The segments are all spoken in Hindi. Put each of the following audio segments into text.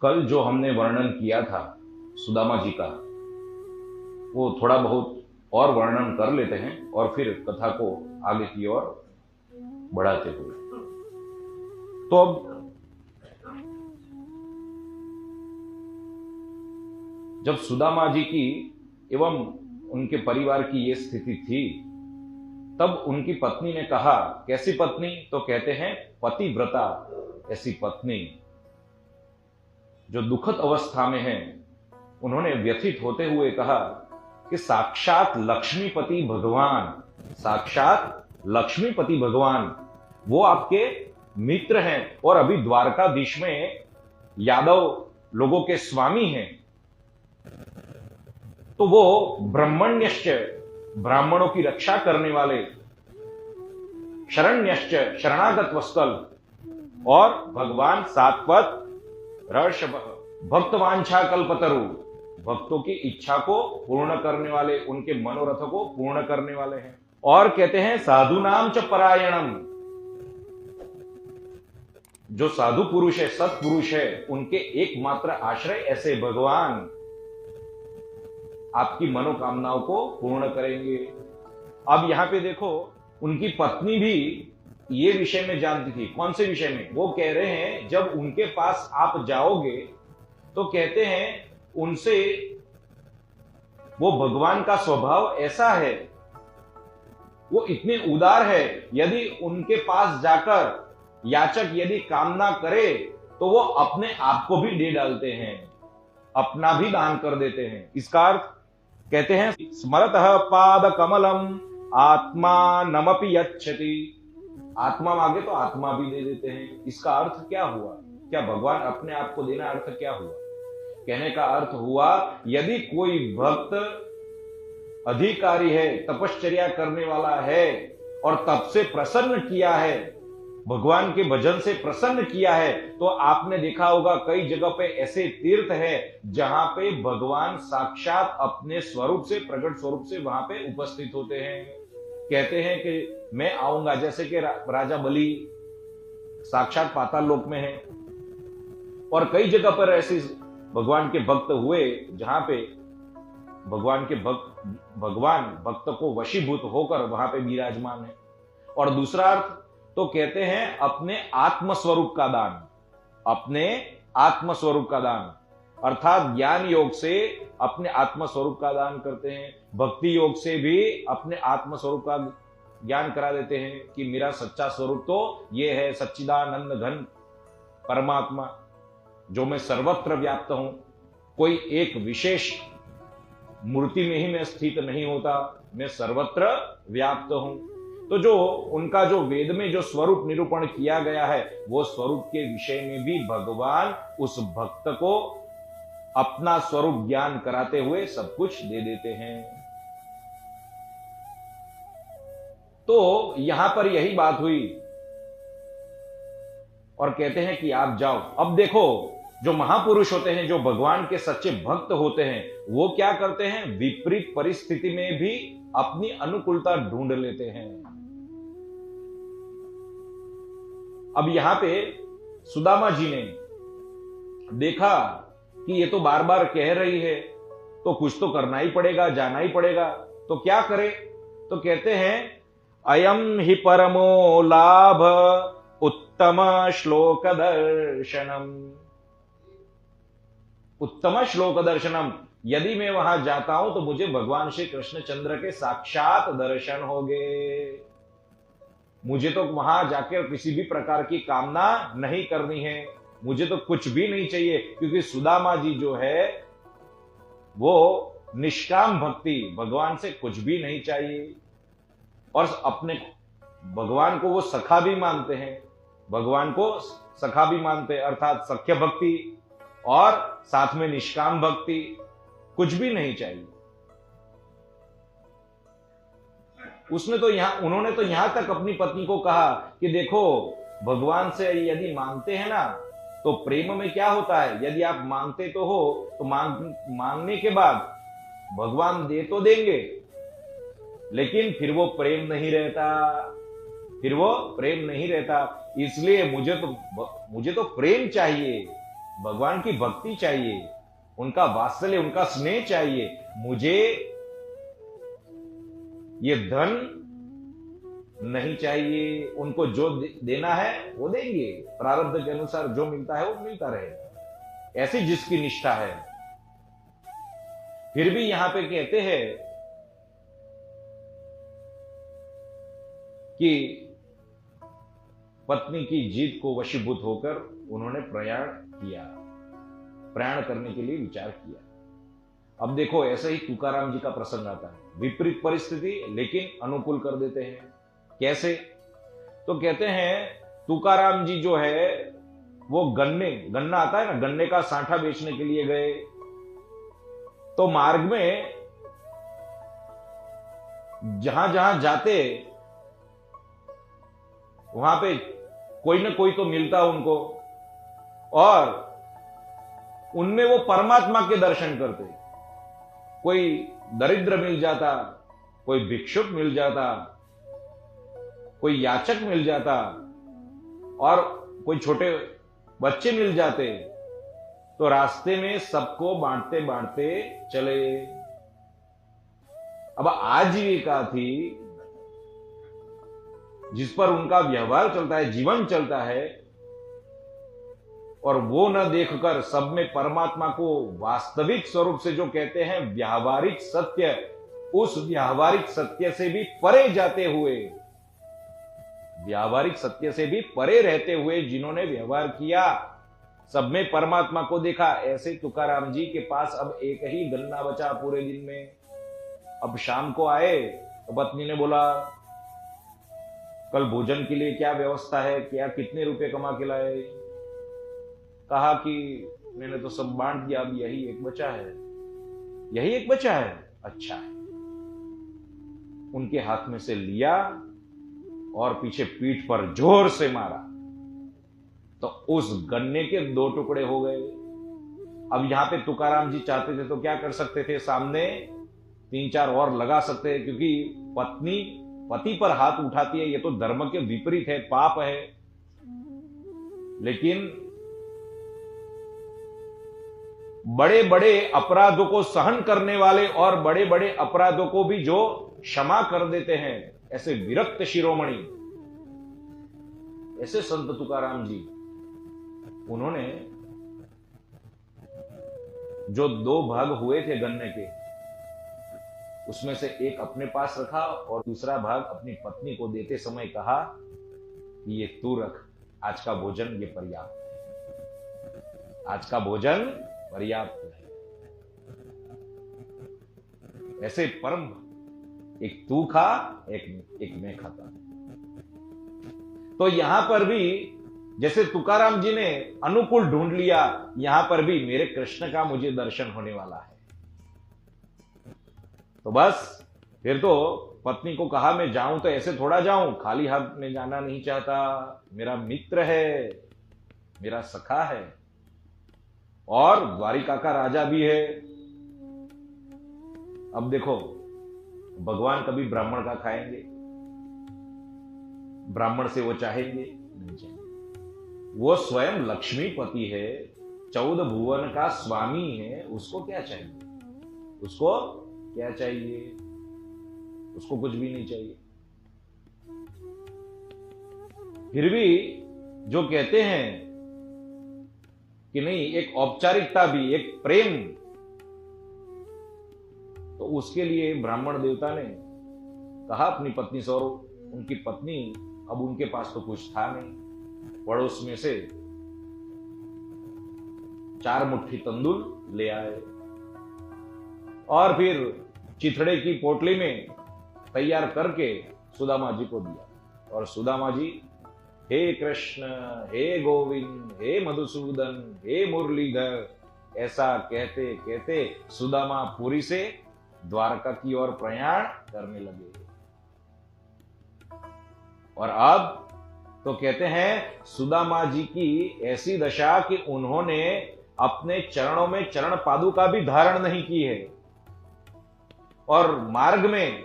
कल जो हमने वर्णन किया था सुदामा जी का, वो थोड़ा बहुत और वर्णन कर लेते हैं और फिर कथा को आगे की ओर बढ़ाते हुए। तो अब जब सुदामा जी की एवं उनके परिवार की ये स्थिति थी, तब उनकी पत्नी ने कहा, कैसी पत्नी? तो कहते हैं पतिव्रता ऐसी पत्नी जो दुखद अवस्था में है। उन्होंने व्यथित होते हुए कहा कि साक्षात लक्ष्मीपति भगवान, साक्षात लक्ष्मीपति भगवान वो आपके मित्र हैं और अभी द्वारकाधीश में यादव लोगों के स्वामी हैं। तो वो ब्रह्मण्यश्च ब्राह्मणों की रक्षा करने वाले, शरण्यश्च शरणागत वत्सल, और भगवान सातपथ ऋषभ भक्तवांछा कल्पतरु, भक्तों की इच्छा को पूर्ण करने वाले, उनके मनोरथ को पूर्ण करने वाले हैं। और कहते हैं साधु नाम च परायणम, जो साधु पुरुष है, सत्पुरुष है, उनके एकमात्र आश्रय ऐसे भगवान आपकी मनोकामनाओं को पूर्ण करेंगे। अब यहां पे देखो, उनकी पत्नी भी ये विषय में जानती थी। कौन से विषय में? वो कह रहे हैं जब उनके पास आप जाओगे तो कहते हैं उनसे, वो भगवान का स्वभाव ऐसा है, वो इतने उदार है, यदि उनके पास जाकर याचक यदि कामना करे तो वो अपने आप को भी दे डालते हैं, अपना भी दान कर देते हैं। इसका अर्थ कहते हैं स्मरतः पाद कमलम आत्मा नमपि यच्छति, आत्मा मांगे तो आत्मा भी दे देते हैं। इसका अर्थ क्या हुआ? क्या भगवान अपने आप को देना अर्थ क्या हुआ? कहने का अर्थ हुआ, यदि कोई भक्त अधिकारी है, तपश्चर्या करने वाला है और तब से प्रसन्न किया है, भगवान के भजन से प्रसन्न किया है, तो आपने देखा होगा कई जगह पे ऐसे तीर्थ है जहां पे भगवान साक्षात अपने स्वरूप से, प्रकट स्वरूप से वहां पे उपस्थित होते हैं। कहते हैं कि मैं आऊंगा, जैसे कि राजा बलि साक्षात पाताल लोक में है, और कई जगह पर ऐसे भगवान के भक्त हुए जहां पे भगवान भक्त को वशीभूत होकर वहां पे विराजमान है। और दूसरा अर्थ तो कहते हैं अपने आत्मस्वरूप का दान, अपने आत्मस्वरूप का दान, अर्थात ज्ञान योग से अपने आत्मस्वरूप का दान करते हैं, भक्ति योग से भी अपने आत्मस्वरूप का ज्ञान करा देते हैं कि मेरा सच्चा स्वरूप तो ये है, सच्चिदानंद घन परमात्मा, जो मैं सर्वत्र व्याप्त हूं, कोई एक विशेष मूर्ति में ही मैं स्थित नहीं होता, मैं सर्वत्र व्याप्त हूं। तो जो उनका जो वेद में जो स्वरूप निरूपण किया गया है, वो स्वरूप के विषय में भी भगवान उस भक्त को अपना स्वरूप ज्ञान कराते हुए सब कुछ दे देते हैं। तो यहां पर यही बात हुई और कहते हैं कि आप जाओ। अब देखो, जो महापुरुष होते हैं, जो भगवान के सच्चे भक्त होते हैं, वो क्या करते हैं? विपरीत परिस्थिति में भी अपनी अनुकूलता ढूंढ लेते हैं। अब यहां पे सुदामा जी ने देखा कि ये तो बार बार कह रही है, तो कुछ तो करना ही पड़ेगा, जाना ही पड़ेगा। तो क्या करे? तो कहते हैं अयम ही परमो लाभ उत्तम श्लोक दर्शनम, उत्तम श्लोक दर्शनम, यदि मैं वहां जाता हूं तो मुझे भगवान श्री कृष्णचंद्र के साक्षात दर्शन होंगे। मुझे तो वहां जाकर किसी भी प्रकार की कामना नहीं करनी है, मुझे तो कुछ भी नहीं चाहिए, क्योंकि सुदामा जी जो है वो निष्काम भक्ति, भगवान से कुछ भी नहीं चाहिए, और अपने भगवान को वो सखा भी मानते हैं, भगवान को सखा भी मानते हैं, अर्थात सख्य भक्ति और साथ में निष्काम भक्ति, कुछ भी नहीं चाहिए। उन्होंने तो यहां तक अपनी पत्नी को कहा कि देखो, भगवान से यदि मांगते हैं ना, तो प्रेम में क्या होता है, यदि आप मांगते तो हो, तो मांगने के बाद भगवान दे तो देंगे, लेकिन फिर वो प्रेम नहीं रहता, फिर वो प्रेम नहीं रहता। इसलिए मुझे तो प्रेम चाहिए, भगवान की भक्ति चाहिए, उनका वात्सल्य, उनका स्नेह चाहिए। मुझे ये धन नहीं चाहिए, उनको जो देना है वो देंगे, प्रारब्ध के अनुसार जो मिलता है वो मिलता रहेगा, ऐसी जिसकी निष्ठा है। फिर भी यहां पे कहते हैं कि पत्नी की जिद को वशीभूत होकर उन्होंने प्रयाण करने के लिए विचार किया। अब देखो, ऐसे ही तुकाराम जी का प्रसंग आता है, विपरीत परिस्थिति लेकिन अनुकूल कर देते हैं। कैसे? तो कहते हैं तुकाराम जी जो है वो गन्ना आता है ना, गन्ने का साठा बेचने के लिए गए। तो मार्ग में जहां जहां जाते वहां पे कोई ना कोई तो मिलता उनको, और उनमें वो परमात्मा के दर्शन करते। कोई दरिद्र मिल जाता, कोई भिक्षुक मिल जाता, कोई याचक मिल जाता, और कोई छोटे बच्चे मिल जाते। तो रास्ते में सबको बांटते बांटते चले। अब आजीविका थी जिस पर उनका व्यवहार चलता है, जीवन चलता है, और वो न देखकर सब में परमात्मा को वास्तविक स्वरूप से जो कहते हैं व्यावहारिक सत्य, उस व्यावहारिक सत्य से भी परे जाते हुए, व्यावहारिक सत्य से भी परे रहते हुए जिन्होंने व्यवहार किया, सब में परमात्मा को देखा। ऐसे तुकाराम जी के पास अब एक ही गन्ना बचा पूरे दिन में। अब शाम को आए तो पत्नी ने बोला, कल भोजन के लिए क्या व्यवस्था है, क्या कितने रुपए कमा के लाए? कहा कि मैंने तो सब बांट दिया, अब यही एक बचा है। यही एक बचा है? अच्छा है। उनके हाथ में से लिया और पीछे पीठ पर जोर से मारा, तो उस गन्ने के 2 टुकड़े हो गए। अब यहां पे तुकाराम जी चाहते थे तो क्या कर सकते थे, सामने 3-4 और लगा सकते हैं, क्योंकि पत्नी पति पर हाथ उठाती है, ये तो धर्म के विपरीत है, पाप है। लेकिन बड़े बड़े अपराधों को सहन करने वाले और बड़े बड़े अपराधों को भी जो क्षमा कर देते हैं, ऐसे विरक्त शिरोमणि, ऐसे संत तुकाराम जी, उन्होंने जो 2 भाग हुए थे गन्ने के, उसमें से एक अपने पास रखा और दूसरा भाग अपनी पत्नी को देते समय कहा कि ये तू रख, आज का भोजन ये पर्याप्त है, आज का भोजन पर्याप्त है। ऐसे परम, एक तू खा, एक मैं खाता। तो यहां पर भी जैसे तुकाराम जी ने अनुकूल ढूंढ लिया, यहां पर भी मेरे कृष्ण का मुझे दर्शन होने वाला है। तो बस फिर तो पत्नी को कहा, मैं जाऊं तो ऐसे थोड़ा जाऊं, खाली हाथ में जाना नहीं चाहता, मेरा मित्र है, मेरा सखा है, और द्वारिका का राजा भी है। अब देखो, भगवान कभी ब्राह्मण का खाएंगे? ब्राह्मण से वो चाहेंगे? नहीं चाहेंगे। वो स्वयं लक्ष्मीपति है, 14 भुवन का स्वामी है, उसको क्या चाहिए? उसको क्या चाहिए? उसको कुछ भी नहीं चाहिए। फिर भी जो कहते हैं कि नहीं, एक औपचारिकता भी, एक प्रेम, तो उसके लिए ब्राह्मण देवता ने कहा अपनी पत्नी से, और उनकी पत्नी, अब उनके पास तो कुछ था नहीं, पड़ोस में से 4 मुट्ठी तंदूल ले आए और फिर चिथड़े की पोटली में तैयार करके सुदामा जी को दिया। और सुदामा जी, हे कृष्ण, हे गोविंद, हे मधुसूदन, हे मुरलीधर, ऐसा कहते कहते सुदामा पुरी से द्वारका की ओर प्रयाण करने लगे। और अब तो कहते हैं सुदामा जी की ऐसी दशा कि उन्होंने अपने चरणों में चरण पादुका भी धारण नहीं की है, और मार्ग में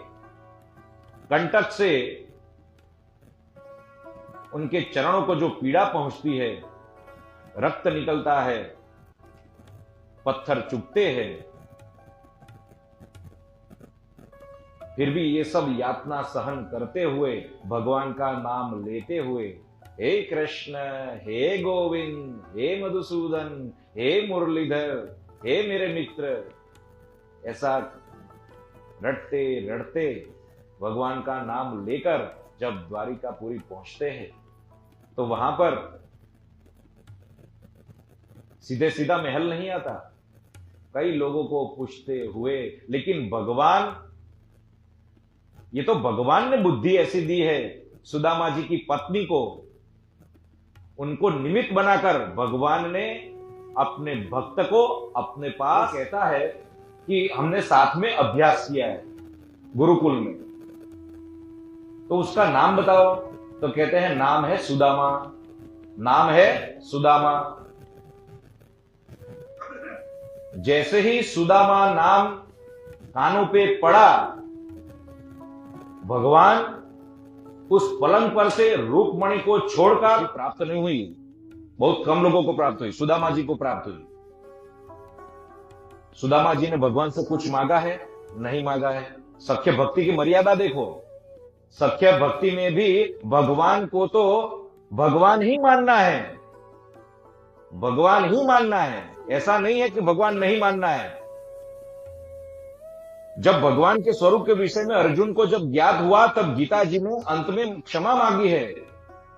कंटक से उनके चरणों को जो पीड़ा पहुंचती है, रक्त निकलता है, पत्थर चुभते हैं, फिर भी ये सब यातना सहन करते हुए, भगवान का नाम लेते हुए, हे कृष्ण, हे गोविंद, हे मधुसूदन, हे मुरलीधर, हे मेरे मित्र, ऐसा रटते रटते भगवान का नाम लेकर जब द्वारिकापुरी पहुंचते हैं तो वहां पर सीधे सीधा महल नहीं आता, कई लोगों को पूछते हुए। लेकिन भगवान, ये तो भगवान ने बुद्धि ऐसी दी है सुदामा जी की पत्नी को, उनको निमित्त बनाकर भगवान ने अपने भक्त को अपने पास, कहता है कि हमने साथ में अभ्यास किया है गुरुकुल में, तो उसका नाम बताओ, तो कहते हैं नाम है सुदामा, नाम है सुदामा। जैसे ही सुदामा नाम कानों पे पड़ा, भगवान उस पलंग पर से रूपमणि को छोड़कर, प्राप्त नहीं हुई, बहुत कम लोगों को प्राप्त हुई, सुदामा जी को प्राप्त हुई। सुदामा जी ने भगवान से कुछ मांगा है? नहीं मांगा है। सख्य भक्ति की मर्यादा देखो, सख्य भक्ति में भी भगवान को तो भगवान ही मानना है, भगवान ही मानना है, ऐसा नहीं है कि भगवान नहीं मानना है। जब भगवान के स्वरूप के विषय में अर्जुन को जब ज्ञात हुआ, तब गीता जी ने अंत में क्षमा मांगी है।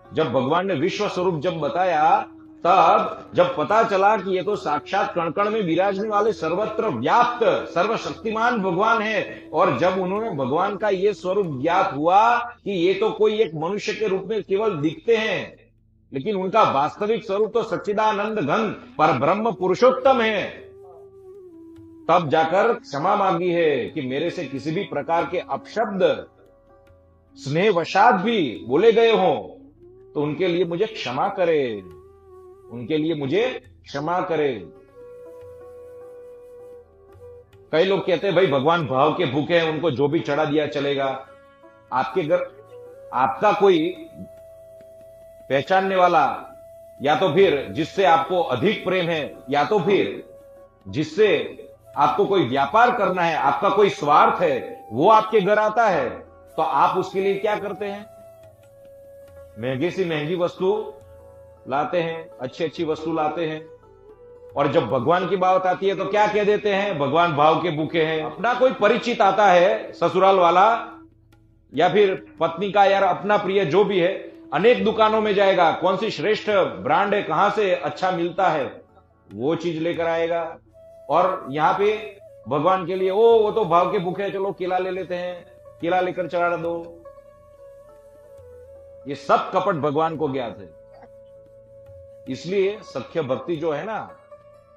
जब भगवान ने विश्व स्वरूप जब बताया, तब जब पता चला कि ये तो साक्षात कण कण में विराजने वाले सर्वत्र व्याप्त सर्वशक्तिमान भगवान है, और जब उन्होंने भगवान का ये स्वरूप ज्ञात हुआ कि ये तो कोई एक मनुष्य के रूप में केवल दिखते हैं, लेकिन उनका वास्तविक स्वरूप तो सच्चिदानंद घन पर ब्रह्म पुरुषोत्तम है, तब जाकर क्षमा मांगी है कि मेरे से किसी भी प्रकार के अपशब्द स्नेहवशात भी बोले गए हों तो उनके लिए मुझे क्षमा करे, उनके लिए मुझे क्षमा करे। कई लोग कहते हैं भाई भगवान भाव के भूखे हैं, उनको जो भी चढ़ा दिया चलेगा। आपके घर आपका कोई पहचानने वाला, या तो फिर जिससे आपको अधिक प्रेम है, या तो फिर जिससे आपको कोई व्यापार करना है, आपका कोई स्वार्थ है, वो आपके घर आता है, तो आप उसके लिए क्या करते हैं? महंगी सी महंगी वस्तु लाते हैं, अच्छी अच्छी वस्तु लाते हैं, और जब भगवान की बात आती है तो क्या कह देते हैं? भगवान भाव के भूखे हैं। अपना कोई परिचित आता है, ससुराल वाला या फिर पत्नी का यार अपना प्रिय जो भी है, अनेक दुकानों में जाएगा, कौन सी श्रेष्ठ ब्रांड है, कहां से अच्छा मिलता है, वो चीज लेकर आएगा। और यहां पे भगवान के लिए वो तो भाव के भूखे हैं, चलो केला ले लेते हैं, केला लेकर चढ़ा दो। ये सब कपट भगवान को ज्ञात है। इसलिए सख्य भक्ति जो है ना,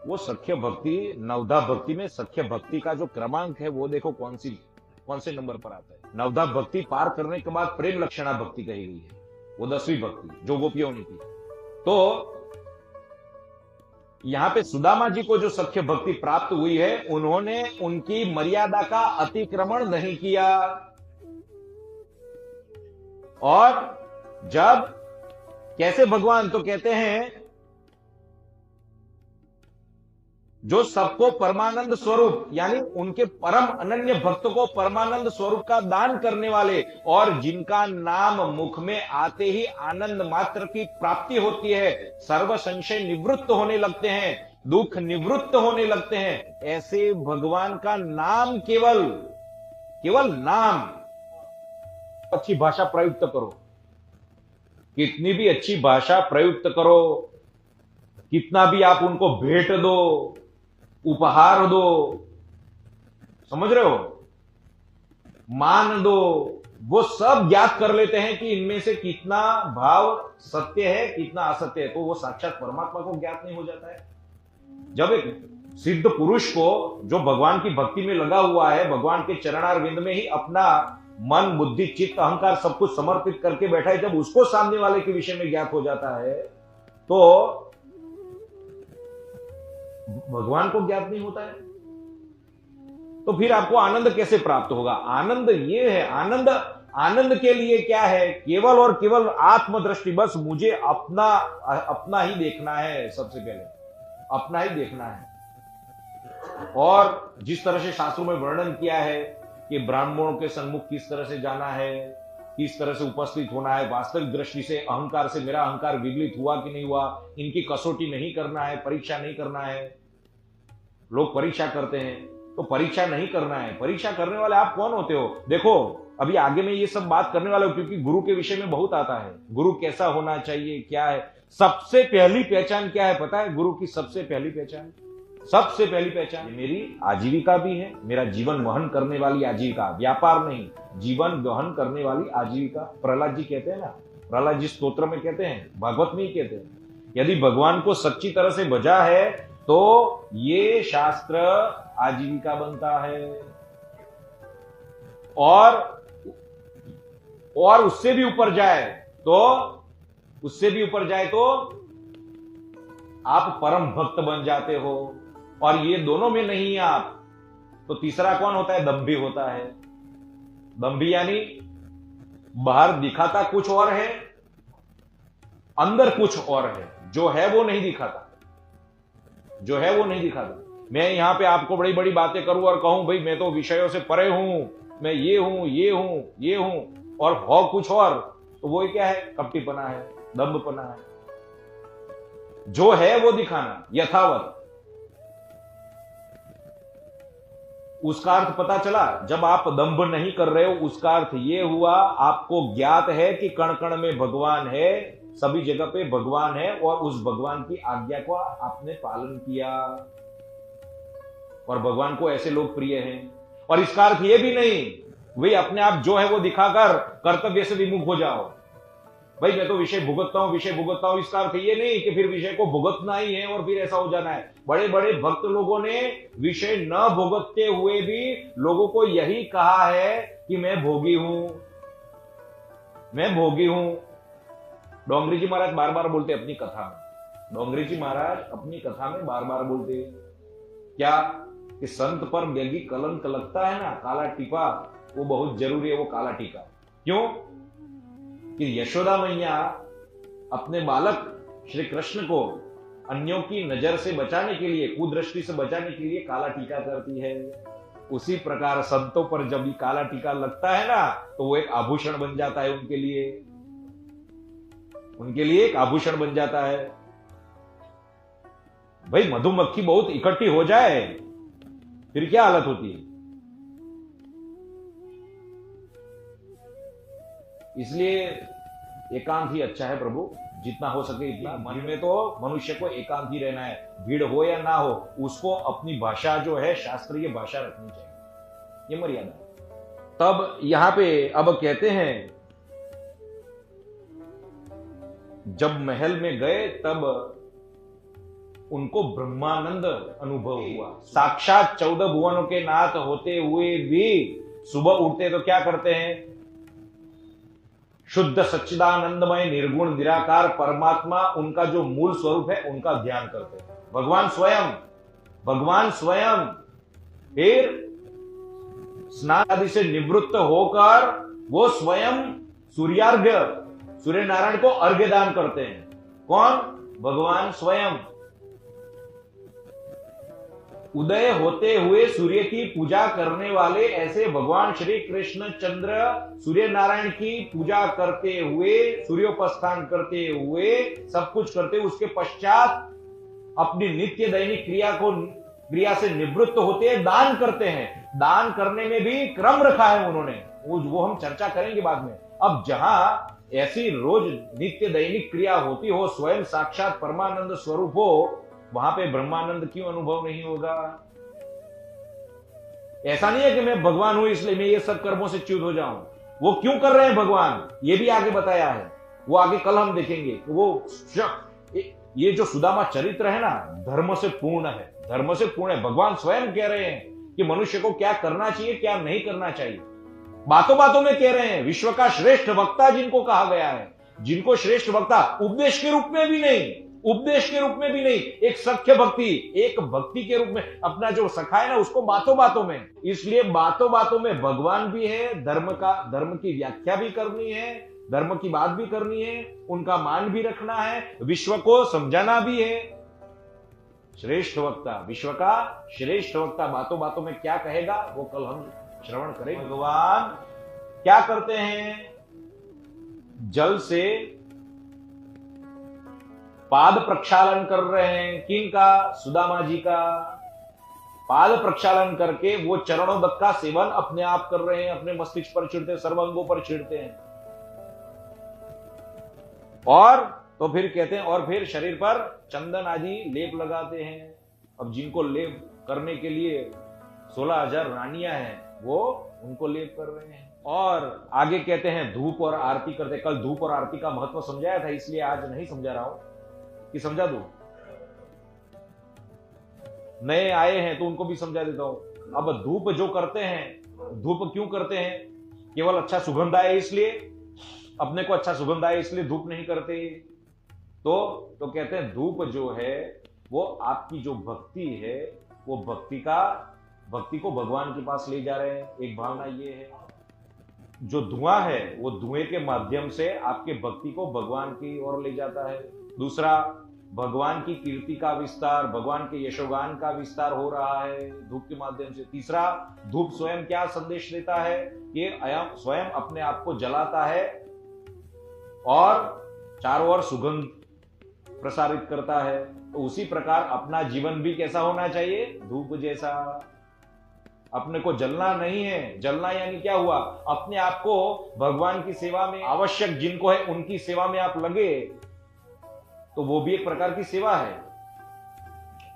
वो सख्य भक्ति, नवधा भक्ति में सख्य भक्ति का जो क्रमांक है वो देखो कौन से नंबर पर आता है। नवधा भक्ति पार करने के बाद प्रेम लक्षणा भक्ति कही गई है, वो 10वीं भक्ति जो गोपियों ने की। तो यहां पे सुदामा जी को जो सख्य भक्ति प्राप्त हुई है, उन्होंने उनकी मर्यादा का अतिक्रमण नहीं किया। और जब कैसे भगवान, तो कहते हैं जो सबको परमानंद स्वरूप, यानी उनके परम अनन्य भक्त को परमानंद स्वरूप का दान करने वाले, और जिनका नाम मुख में आते ही आनंद मात्र की प्राप्ति होती है, सर्व संशय निवृत्त होने लगते हैं, दुख निवृत्त होने लगते हैं, ऐसे भगवान का नाम, केवल नाम, अच्छी भाषा प्रयुक्त करो, कितनी भी अच्छी भाषा प्रयुक्त करो, कितना भी आप उनको भेंट दो, उपहार दो, समझ रहे हो, मान दो, वो सब ज्ञात कर लेते हैं कि इनमें से कितना भाव सत्य है, कितना असत्य है, तो वो साक्षात परमात्मा को ज्ञात नहीं हो जाता है। जब एक सिद्ध पुरुष को, जो भगवान की भक्ति में लगा हुआ है, भगवान के चरणारविंद में ही अपना मन, बुद्धि, चित्त, अहंकार सब कुछ समर्पित करके बैठा है, जब उसको सामने वाले के विषय में ज्ञात हो जाता है, तो भगवान को ज्ञात नहीं होता है, तो फिर आपको आनंद कैसे प्राप्त होगा? आनंद ये है, आनंद के लिए क्या है? केवल और केवल आत्मदृष्टि, बस मुझे अपना ही देखना है, सबसे पहले अपना ही देखना है। और जिस तरह से शास्त्रों में वर्णन किया है कि ब्राह्मणों के सन्मुख किस तरह से जाना है, किस तरह से उपस्थित होना है, वास्तविक दृष्टि से अहंकार से मेरा अहंकार विगलित हुआ कि नहीं हुआ, इनकी कसौटी नहीं करना है, परीक्षा नहीं करना है। लोग परीक्षा करते हैं, तो परीक्षा नहीं करना है। परीक्षा करने वाले आप कौन होते हो? देखो अभी आगे में ये सब बात करने वाला हूं, क्योंकि गुरु के विषय में बहुत आता है। गुरु कैसा होना चाहिए, क्या है, सबसे पहली पहचान क्या है पता है? गुरु की सबसे पहली पहचान, सबसे पहली पहचान, मेरी आजीविका भी है, मेरा जीवन वहन करने वाली आजीविका, व्यापार नहीं, जीवन वहन करने वाली आजीविका। प्रहलाद जी कहते हैं ना, प्रहलाद जी स्तोत्र में कहते हैं, भागवत में ही कहते हैं, यदि भगवान को सच्ची तरह से भजा है तो ये शास्त्र आजीविका बनता है। और उससे भी ऊपर जाए तो, उससे भी ऊपर जाए तो आप परम भक्त बन जाते हो। और ये दोनों में नहीं है आप, तो तीसरा कौन होता है? दंभी होता है। दंभी यानी बाहर दिखाता कुछ और है, अंदर कुछ और है, जो है वो नहीं दिखाता, जो है वो नहीं दिखाता। मैं यहां पे आपको बड़ी बड़ी बातें करूं और कहूं भाई मैं तो विषयों से परे हूं, मैं ये हूं, ये हूं, ये हूं, और हो कुछ और, तो वो क्या है? कपटीपना है, दंभपना है। जो है वो दिखाना यथावत। उसका अर्थ पता चला? जब आप दंभ नहीं कर रहे हो, उसका अर्थ ये हुआ आपको ज्ञात है कि कण कण में भगवान है, सभी जगह पे भगवान है, और उस भगवान की आज्ञा को आपने पालन किया, और भगवान को ऐसे लोग प्रिय हैं। और इसका अर्थ ये भी नहीं भाई अपने आप जो है वो दिखाकर कर्तव्य से विमुख हो जाओ, भाई मैं तो विषय भुगतता हूं, विषय भुगतता हूं। इसका अर्थ ये नहीं कि फिर विषय को भुगतना ही है और फिर ऐसा हो जाना है। बड़े बड़े भक्त लोगों ने विषय न भुगतते हुए भी लोगों को यही कहा है कि मैं भोगी हूं, मैं भोगी हूं। डोंगरी जी महाराज बार बार बोलते अपनी कथा में, डोंगरी जी महाराज अपनी कथा में बार बार बोलते क्या कि संत पर व्यंगी कलंक लगता है ना, काला टीपा, वो बहुत जरूरी है, वो काला टीका। क्यों? कि यशोदा मैया अपने बालक श्री कृष्ण को अन्यों की नजर से बचाने के लिए, कुदृष्टि से बचाने के लिए काला टीका करती है। उसी प्रकार संतों पर जब भी काला टीका लगता है ना, तो वो एक आभूषण बन जाता है उनके लिए, उनके लिए एक आभूषण बन जाता है। भाई मधुमक्खी बहुत इकट्ठी हो जाए फिर क्या हालत होती है? इसलिए एकांत ही अच्छा है प्रभु, जितना हो सके इतना। मन में तो मनुष्य को एकांत ही रहना है, भीड़ हो या ना हो, उसको अपनी भाषा जो है शास्त्रीय भाषा रखनी चाहिए, ये मर्यादा। तब यहां पे अब कहते हैं जब महल में गए तब उनको ब्रह्मानंद अनुभव हुआ। साक्षात 14 भुवनों के नाथ होते हुए भी सुबह उठते तो क्या करते हैं? शुद्ध सच्चिदानंदमय निर्गुण निराकार परमात्मा, उनका जो मूल स्वरूप है उनका ध्यान करते हैं। भगवान स्वयं, भगवान स्वयं। फिर स्नान आदि से निवृत्त होकर वो स्वयं सूर्यार्घ्य, सूर्य नारायण को अर्घ्य दान करते हैं। कौन? भगवान स्वयं। उदय होते हुए सूर्य की पूजा करने वाले ऐसे भगवान श्री कृष्ण चंद्र सूर्य नारायण की पूजा करते हुए, सूर्योपस्थान करते हुए, सब कुछ करते हुए, उसके पश्चात अपनी नित्य दैनिक क्रिया से निवृत्त होते हैं, दान करते हैं। दान करने में भी क्रम रखा है उन्होंने, वो हम चर्चा करेंगे बाद में। अब जहां ऐसी रोज नित्य दैनिक क्रिया होती हो, स्वयं साक्षात परमानंद स्वरूप हो, वहां पे ब्रह्मानंद क्यों अनुभव नहीं होगा? ऐसा नहीं है कि मैं भगवान हूं इसलिए मैं ये सब कर्मों से च्युत हो जाऊं। वो क्यों कर रहे हैं भगवान, ये भी आगे बताया है, वो आगे कल हम देखेंगे। वो ये जो सुदामा चरित्र है ना, धर्म से पूर्ण है, धर्म से पूर्ण है। भगवान स्वयं कह रहे हैं कि मनुष्य को क्या करना चाहिए, क्या नहीं करना चाहिए। बातों बातों में कह रहे हैं। विश्व का श्रेष्ठ वक्ता जिनको कहा गया है, जिनको श्रेष्ठ वक्ता, उपदेश के रूप में भी नहीं, उपदेश के रूप में भी नहीं, एक सख्य भक्ति, एक भक्ति के रूप में अपना जो सखा है ना, उसको बातों बातों में। इसलिए बातों बातों में भगवान भी है, धर्म की व्याख्या भी करनी है, धर्म की बात भी करनी है, उनका मान भी रखना है, विश्व को समझाना भी है। श्रेष्ठ वक्ता, विश्व का श्रेष्ठ वक्ता बातों बातों में क्या कहेगा वो कल हम श्रवण करेंगे। भगवान क्या करते हैं? जल से पाद प्रक्षालन कर रहे हैं। किनका? सुदामा जी का। पाद प्रक्षालन करके वो चरणोदक का सेवन अपने आप कर रहे हैं, अपने मस्तिष्क पर छिड़ते, सर्वांगों पर छिड़ते हैं। और तो फिर कहते हैं, और फिर शरीर पर चंदन आदि लेप लगाते हैं। अब जिनको लेप करने के लिए 16,000 रानियां हैं, वो उनको लेप कर रहे हैं। और आगे कहते हैं धूप और आरती करते। कल धूप और आरती का महत्व समझाया था, इसलिए आज नहीं समझा रहा हूं कि समझा दूं। नए आए हैं तो उनको भी समझा देता हूं। अब धूप जो करते हैं, धूप क्यों करते हैं? केवल अच्छा सुगंध आए इसलिए, अपने को अच्छा सुगंध आए इसलिए धूप नहीं करते। तो कहते हैं धूप जो है वो आपकी जो भक्ति है, वो भक्ति को भगवान के पास ले जा रहे हैं। एक भावना ये है। जो धुआं है वो धुएं के माध्यम से आपके भक्ति को भगवान की ओर ले जाता है। दूसरा, भगवान की कीर्ति का विस्तार, भगवान के यशोगान का विस्तार हो रहा है धूप के माध्यम से। तीसरा, धूप स्वयं क्या संदेश देता है? कि स्वयं अपने आप को जलाता है और चारों ओर सुगंध प्रसारित करता है। तो उसी प्रकार अपना जीवन भी कैसा होना चाहिए? धूप जैसा। अपने को जलना नहीं है। जलना यानी क्या हुआ? अपने आप को भगवान की सेवा में, आवश्यक जिनको है उनकी सेवा में आप लगे, तो वो भी एक प्रकार की सेवा है।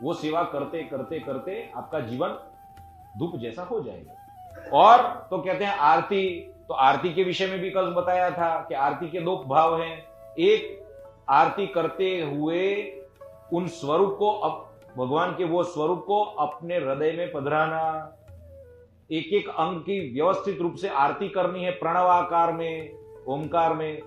वो सेवा करते करते करते आपका जीवन धूप जैसा हो जाएगा। और तो कहते हैं आरती। तो आरती के विषय में भी कल बताया था कि आरती के 2 भाव हैं। एक, आरती करते हुए उन स्वरूप को, भगवान के वो स्वरूप को अपने हृदय में पधराना। एक एक अंग की व्यवस्थित रूप से आरती करनी है, प्रणव आकार में, ओमकार में।